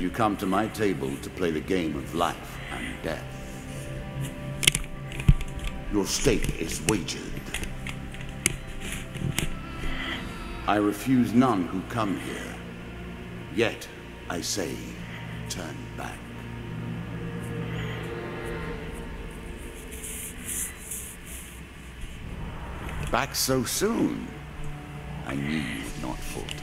and you come to my table to play the game of life and death. Your stake is wagered. I refuse none who come here. Yet, I say, turn back. Back so soon? I knew you would not falter.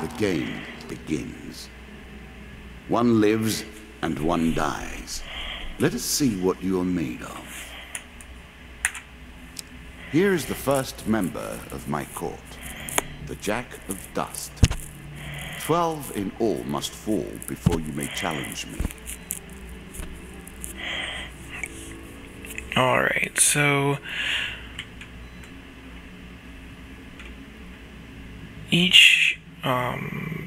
The game begins. One lives and one dies. Let us see what you are made of. Here is the first member of my court, the Jack of Dust. 12 in all must fall before you may challenge me. Alright, so each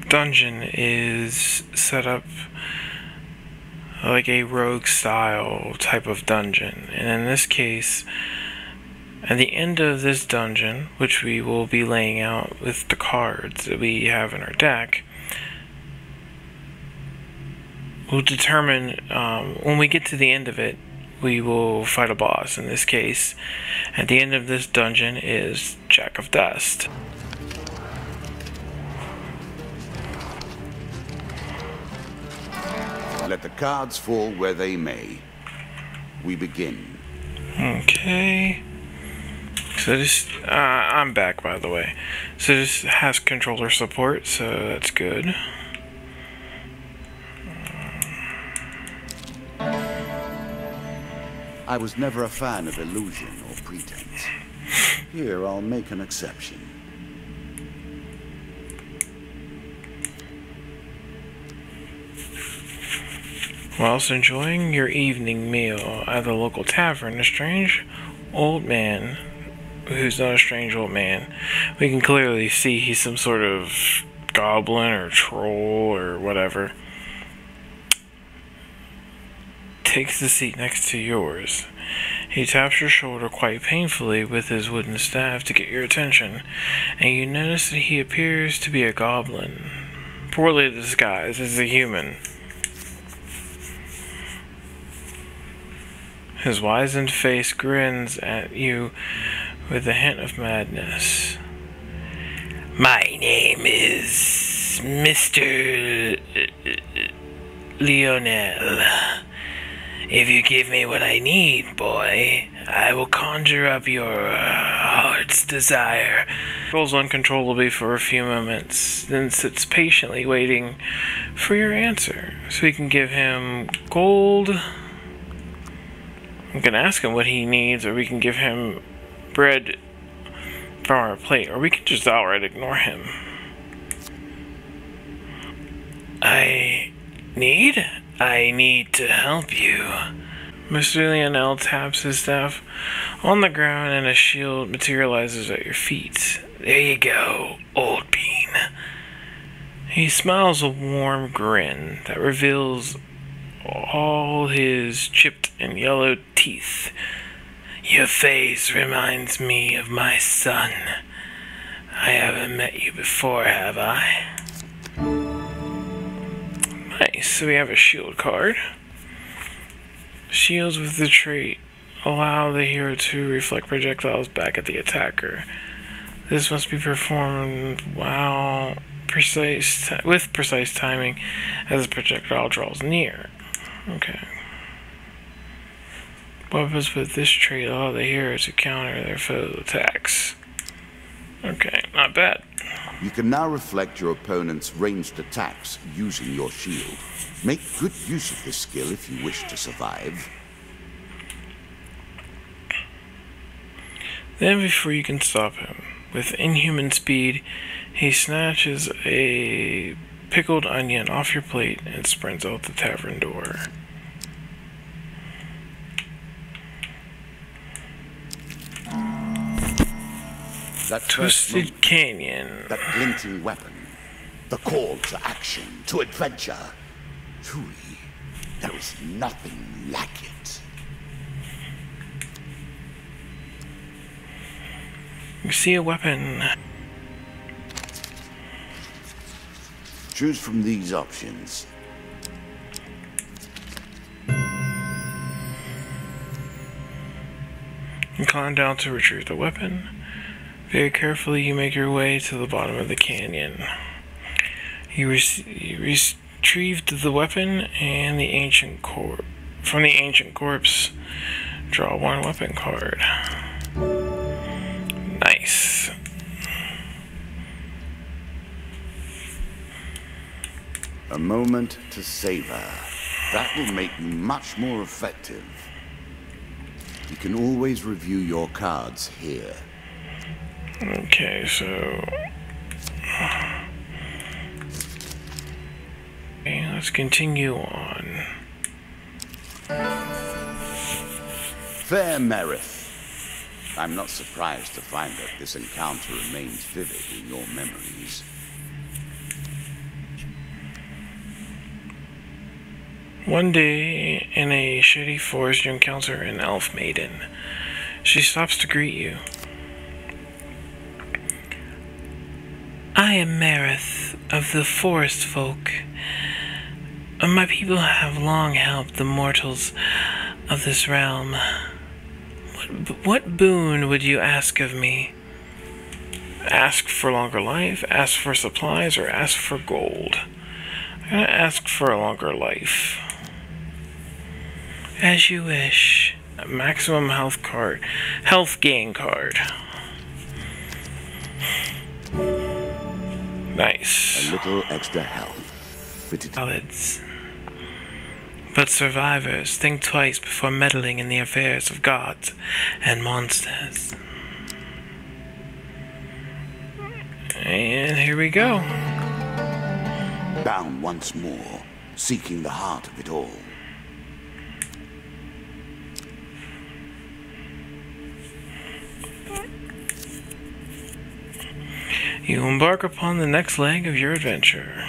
dungeon is set up like a rogue style type of dungeon, and in this case, at the end of this dungeon, which we will be laying out with the cards that we have in our deck, we'll determine, when we get to the end of it, we will fight a boss. In this case, at the end of this dungeon is Jack of Dust. Let the cards fall where they may. We begin. Okay. So this, I'm back, by the way. So this has controller support, so that's good. I was never a fan of illusion or pretense. Here, I'll make an exception. Whilst enjoying your evening meal at the local tavern, a strange old man, who's not a strange old man, we can clearly see he's some sort of goblin or troll or whatever, takes the seat next to yours. He taps your shoulder quite painfully with his wooden staff to get your attention, and you notice that he appears to be a goblin, poorly disguised as a human. His wizened face grins at you with a hint of madness. My name is Mr. Lionel. If you give me what I need, boy, I will conjure up your heart's desire. Rolls uncontrollably for a few moments, then sits patiently waiting for your answer, so we can give him gold. We can ask him what he needs, or we can give him bread from our plate, or we can just outright ignore him. I need to help you. Mr. Lionel taps his staff on the ground and a shield materializes at your feet. There you go, old bean. He smiles a warm grin that reveals all his chipped and yellowed teeth. Your face reminds me of my son. I haven't met you before, have I? Nice, so we have a shield card. Shields with the trait allow the hero to reflect projectiles back at the attacker. This must be performed with precise timing as the projectile draws near. Okay. Weapons with this trait allow the hero to counter their foe's attacks. Okay, not bad. You can now reflect your opponent's ranged attacks using your shield. Make good use of this skill if you wish to survive. Then before you can stop him, with inhuman speed, he snatches a pickled onion off your plate and sprints out the tavern door. That Twisted Canyon. That glinting weapon. The call to action, to adventure. Truly, there is nothing like it. You see a weapon Choose from these options. You climb down to retrieve the weapon. Very carefully, you make your way to the bottom of the canyon. You retrieved the weapon and the ancient corpse. From the ancient corpse, draw one weapon card. Nice. A moment to savor. That will make me much more effective. You can always review your cards here. Okay, so... Okay, let's continue on. Fair Merith. I'm not surprised to find that this encounter remains vivid in your memories. One day, in a shady forest, you encounter an elf maiden. She stops to greet you. I am Merith of the forest folk. My people have long helped the mortals of this realm. What boon would you ask of me? Ask for longer life, ask for supplies, or ask for gold? I'm gonna ask for a longer life. As you wish. A maximum health gain card. Nice. A little extra health. Solids. But survivors think twice before meddling in the affairs of gods and monsters. And here we go. Bound once more, seeking the heart of it all. You embark upon the next leg of your adventure.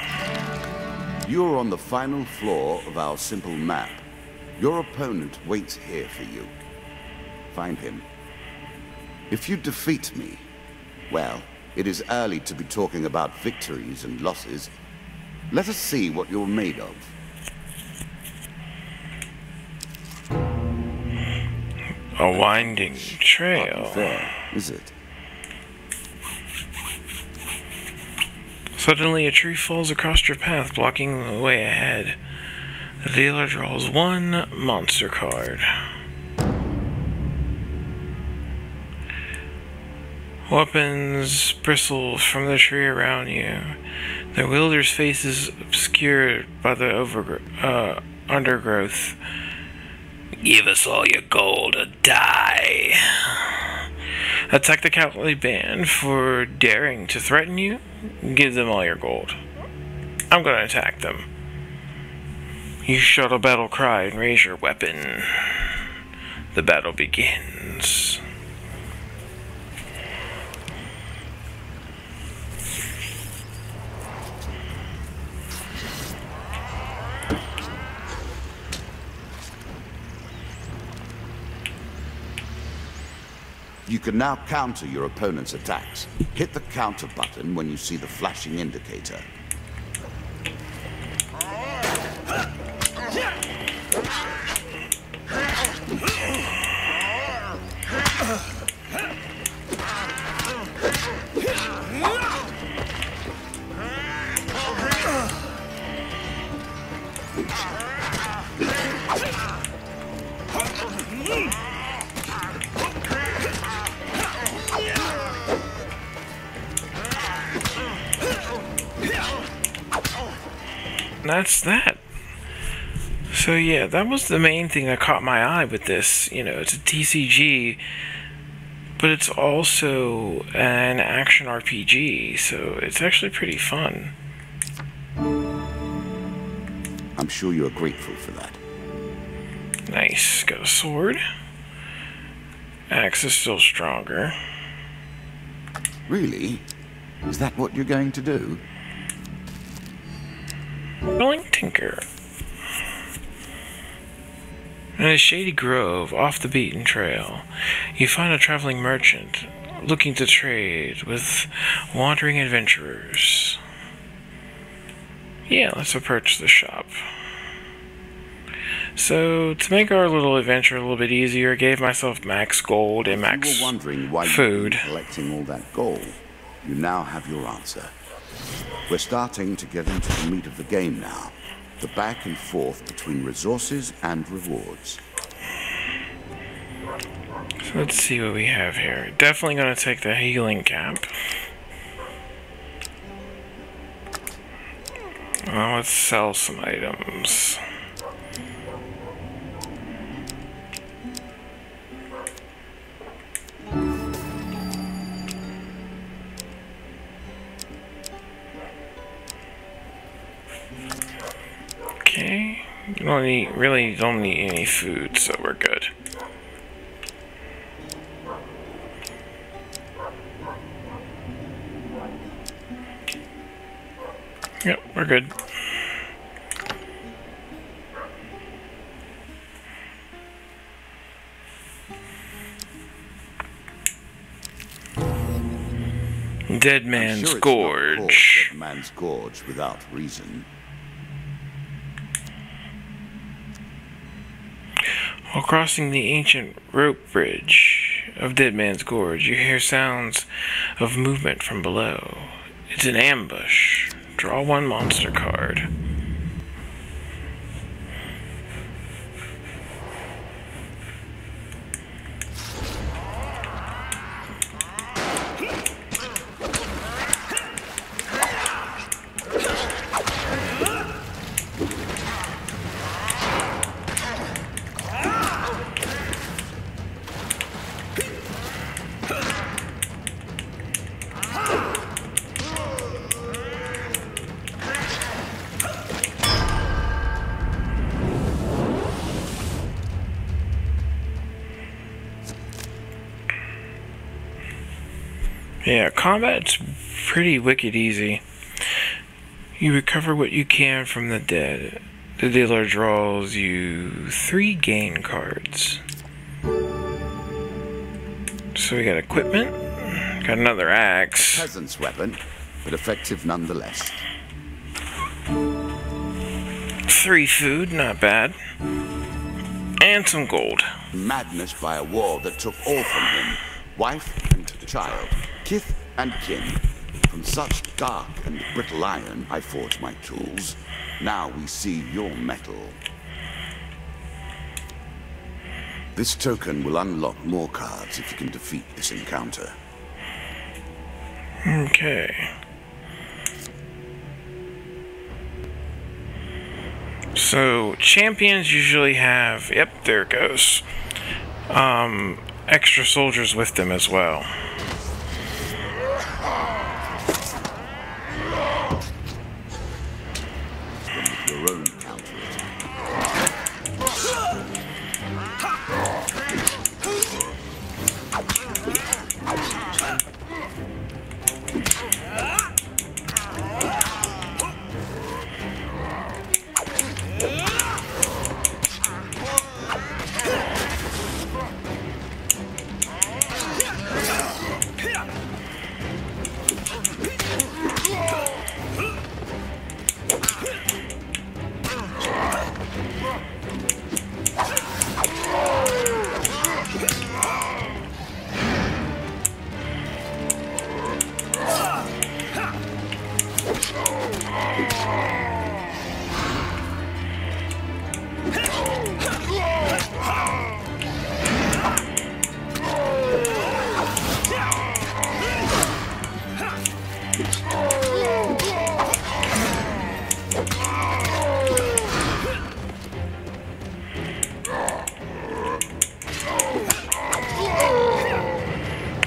You're on the final floor of our simple map. Your opponent waits here for you. Find him. If you defeat me, well, it is early to be talking about victories and losses. Let us see what you're made of. A winding trail. Not fair, is it? Suddenly, a tree falls across your path, blocking the way ahead. The dealer draws one monster card. Weapons bristle from the tree around you. The wielder's face is obscured by the undergrowth. Give us all your gold or die. Attack the cowardly band for daring to threaten you. Give them all your gold. I'm gonna attack them. You shout a battle cry and raise your weapon. The battle begins. You can now counter your opponent's attacks. Hit the counter button when you see the flashing indicator. That's that. So yeah, that was the main thing that caught my eye with this. You know, it's a TCG, but it's also an action RPG, so it's actually pretty fun. I'm sure you're grateful for that. Nice. Got a sword. Axe is still stronger. Really? Is that what you're going to do? Rolling Tinker. In a shady grove off the beaten trail, you find a traveling merchant looking to trade with wandering adventurers. Yeah, let's approach the shop. So, to make our little adventure a little bit easier, I gave myself max gold and max If you were wondering why food. you've been collecting all that gold, you now have your answer. We're starting to get into the meat of the game now. The back and forth between resources and rewards. So let's see what we have here. Definitely going to take the healing cap. Well, let's sell some items. Okay, really don't need any food, so we're good. Yep, we're good. Dead Man's Gorge. Dead Man's Gorge without reason. While crossing the ancient rope bridge of Dead Man's Gorge, you hear sounds of movement from below. It's an ambush. Draw one monster card. Yeah, combat's pretty wicked easy. You recover what you can from the dead. The dealer draws you 3 gain cards. So we got equipment, got another axe. Peasant's weapon, but effective nonetheless. 3 food, not bad. And some gold. Madness by a war that took all from him. Wife and child, kith and kin. From such dark and brittle iron I forge my tools. Now we see your metal. This token will unlock more cards if you can defeat this encounter. Okay. So, champions usually have, yep, there it goes, extra soldiers with them as well. Your own counter.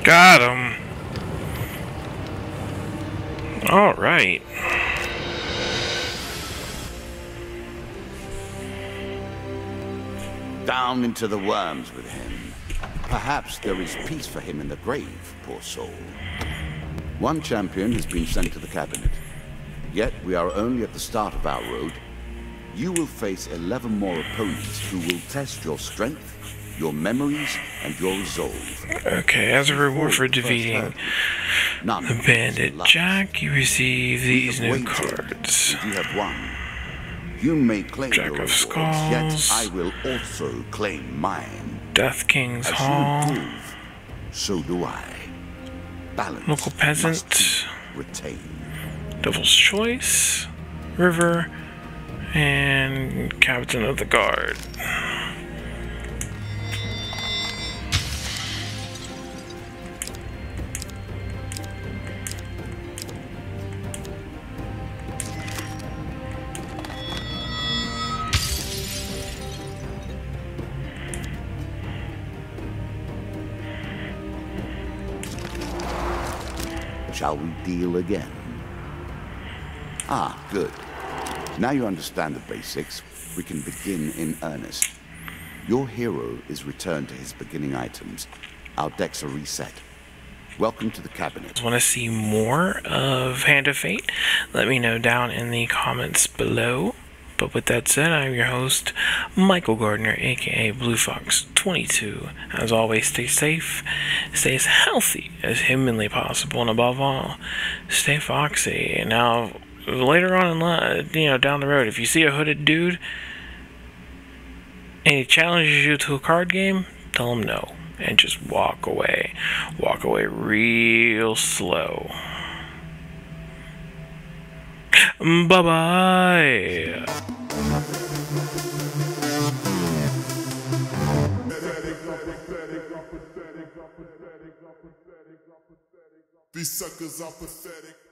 Got him. All right. Down into the worms with him. Perhaps there is peace for him in the grave, poor soul. One champion has been sent to the cabinet. Yet we are only at the start of our road. You will face 11 more opponents who will test your strength your memories, and your resolve. Okay, as a reward for defeating the Bandit Jack, you receive these new cards. You have won. You may claim Jack your of rewards, yet Skulls. I will also claim mine. Death King's As Hall. you improve, so do I. Balance Local Peasant. must be retained. Devil's Choice. River. And Captain of the Guard. Shall we deal again? Ah, good. Now you understand the basics, we can begin in earnest. Your hero is returned to his beginning items. Our decks are reset. Welcome to the cabinet. Want to see more of Hand of Fate? Let me know down in the comments below. But with that said, I'm your host, Michael Gardner, aka Blufox22. As always, stay safe, stay as healthy as humanly possible, and above all, stay foxy. Now, later on in down the road, if you see a hooded dude and he challenges you to a card game, tell him no and just walk away. Walk away real slow. Bye-bye. These suckers are pathetic.